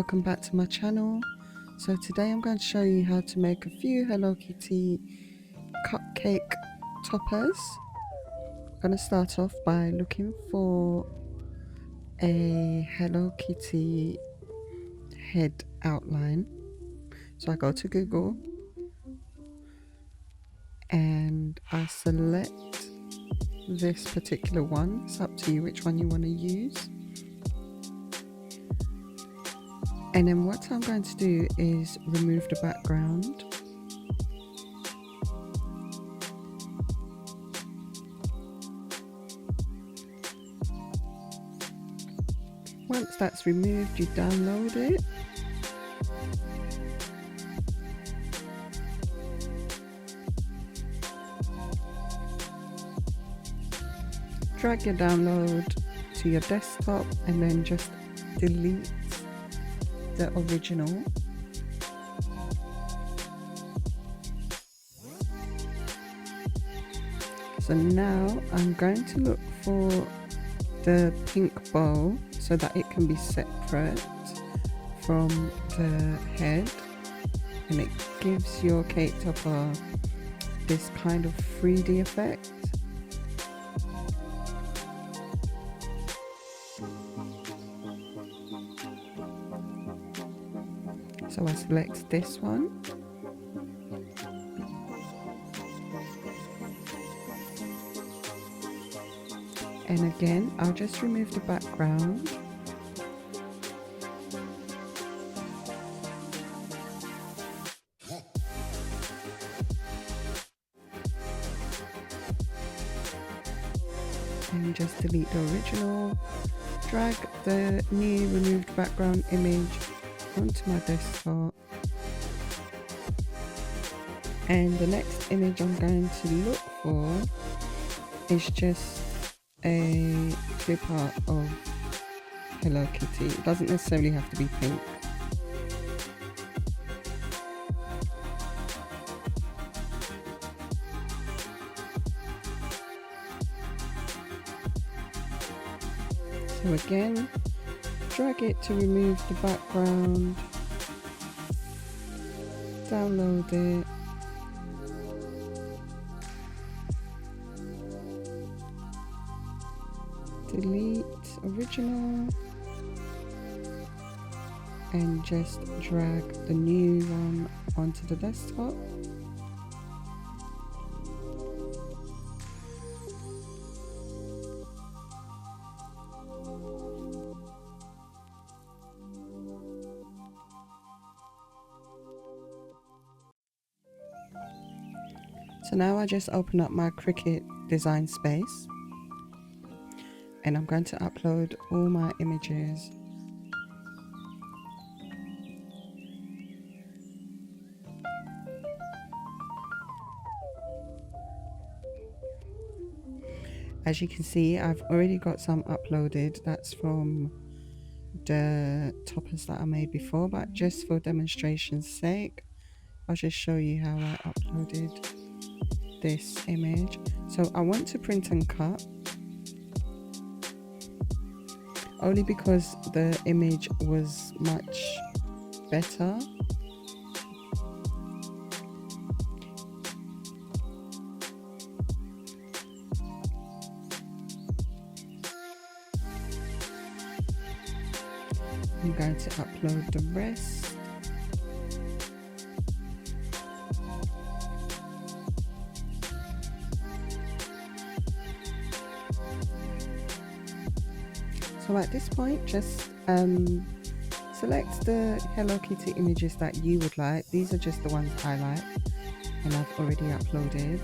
welcome back to my channel. So today I'm going to show you how to make a few Hello Kitty cupcake toppers. I'm going to start off by looking for a Hello Kitty head outline. So I go to Google and I select this particular one. It's up to you which one you want to use. And then what I'm going to do is remove the background. Once that's removed, you download it. Drag your download to your desktop and then just delete the original. So now I'm going to look for the pink bow so that it can be separate from the head, and it gives your cake topper this kind of 3D effect. So I select this one. And again, I'll just remove the background. And just delete the original. Drag the new removed background image onto my desktop. And the next image I'm going to look for is just a clip art of Hello Kitty. It doesn't necessarily have to be pink. So again, drag it to remove the background, download it, delete original, and just drag the new one onto the desktop. So now I just open up my Cricut design space and I'm going to upload all my images. As you can see, I've already got some uploaded. That's from the toppers that I made before, but just for demonstration's sake, I'll just show you how I uploaded this image. So I want to print and cut, only because the image was much better. I'm going to upload the rest. So at this point, just select the Hello Kitty images that you would like. These are just the ones I like and I've already uploaded.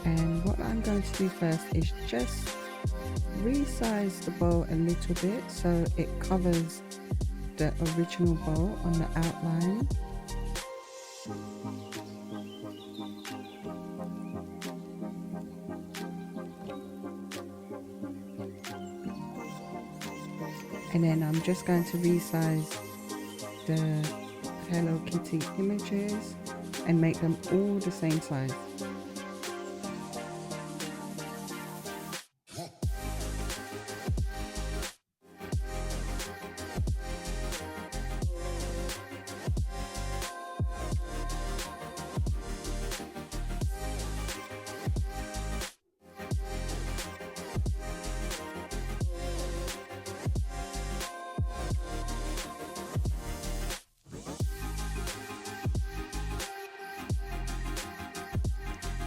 And what I'm going to do first is just resize the bow a little bit so it covers the original bow on the outline. And then I'm just going to resize the Hello Kitty images and make them all the same size.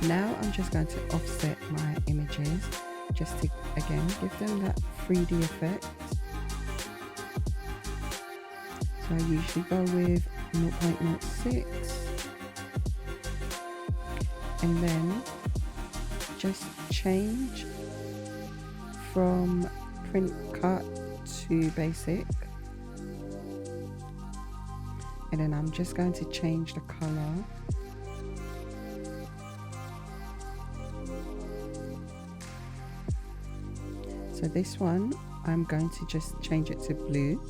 Now I'm just going to offset my images just to again give them that 3D effect. So I usually go with 0.06 and then just change from print cut to basic, and then I'm just going to change the color. So this one I'm going to just change it to blue,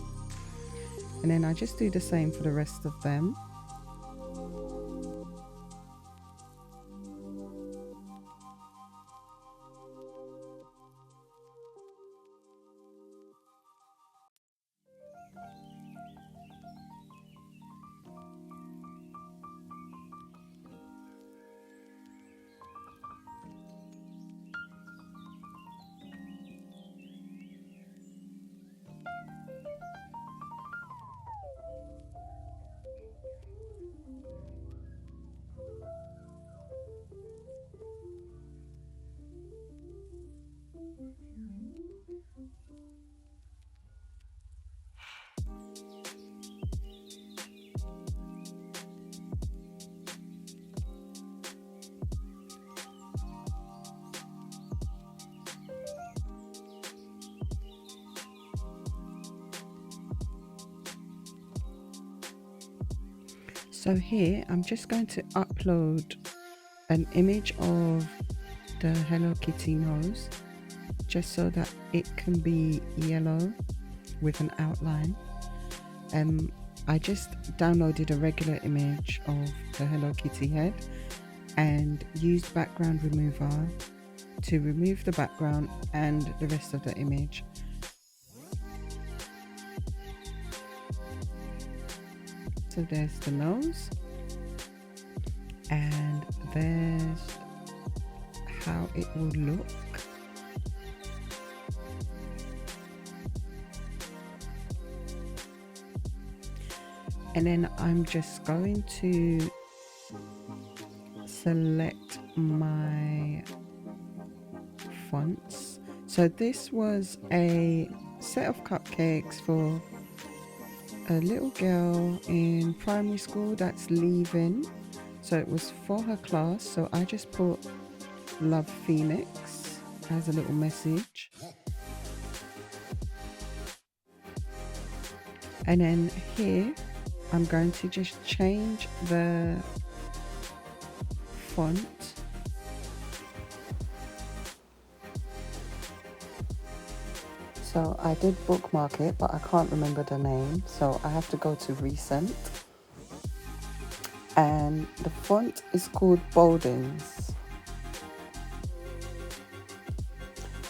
and then I just do the same for the rest of them. So here I'm just going to upload an image of the Hello Kitty nose, just so that it can be yellow with an outline. I just downloaded a regular image of the Hello Kitty head and used background remover to remove the background and the rest of the image. So there's the nose, and there's how it will look. And then I'm just going to select my fonts. So this was a set of cupcakes for a little girl in primary school that's leaving, so it was for her class. So I just put Love Phoenix as a little message, and then here I'm going to just change the font. So I did bookmark it, but I can't remember the name, so I have to go to recent. And the font is called Boldings.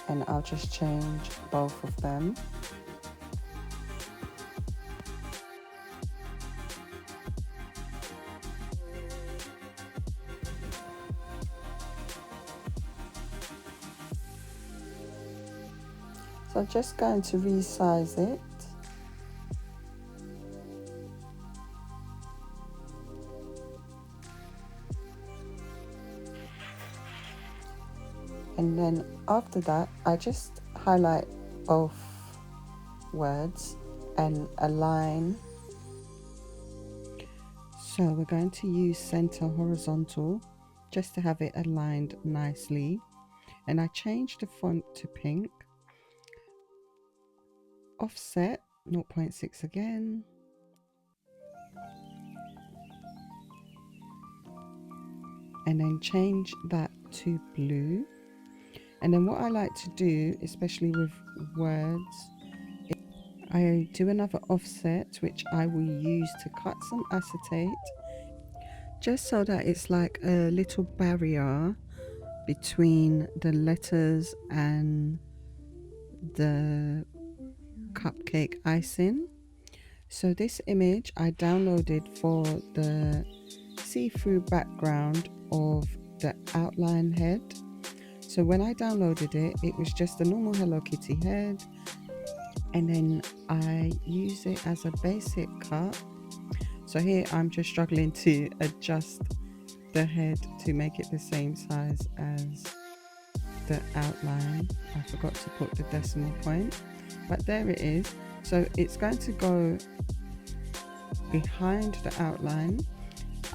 And I'll just change both of them. So I'm just going to resize it. And then after that, I just highlight both words and align. So we're going to use center horizontal just to have it aligned nicely. And I changed the font to pink. Offset 0.6 again. And then change that to blue. And then what I like to do, especially with words, I do another offset, which I will use to cut some acetate, just so that it's like a little barrier between the letters and the cupcake icing. So this image I downloaded for the see-through background of the outline head. So when I downloaded it, it was just a normal Hello Kitty head, and then I use it as a basic cut. So here I'm just struggling to adjust the head to make it the same size as the outline. I forgot to put the decimal point, but there it is. So it's going to go behind the outline.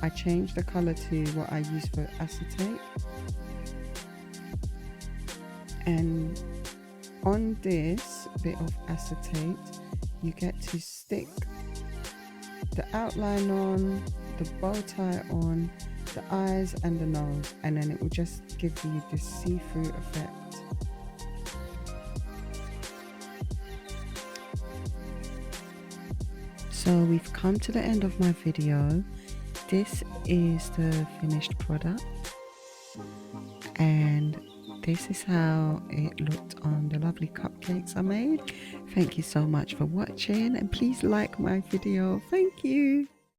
I changed the color to what I use for acetate, and on this bit of acetate you get to stick the outline on, the bow tie on, the eyes and the nose, and then it will just give you this see-through effect. So we've come to the end of my video. This is the finished product, and this is how it looked on the lovely cupcakes I made. Thank you so much for watching, and please like my video. Thank you.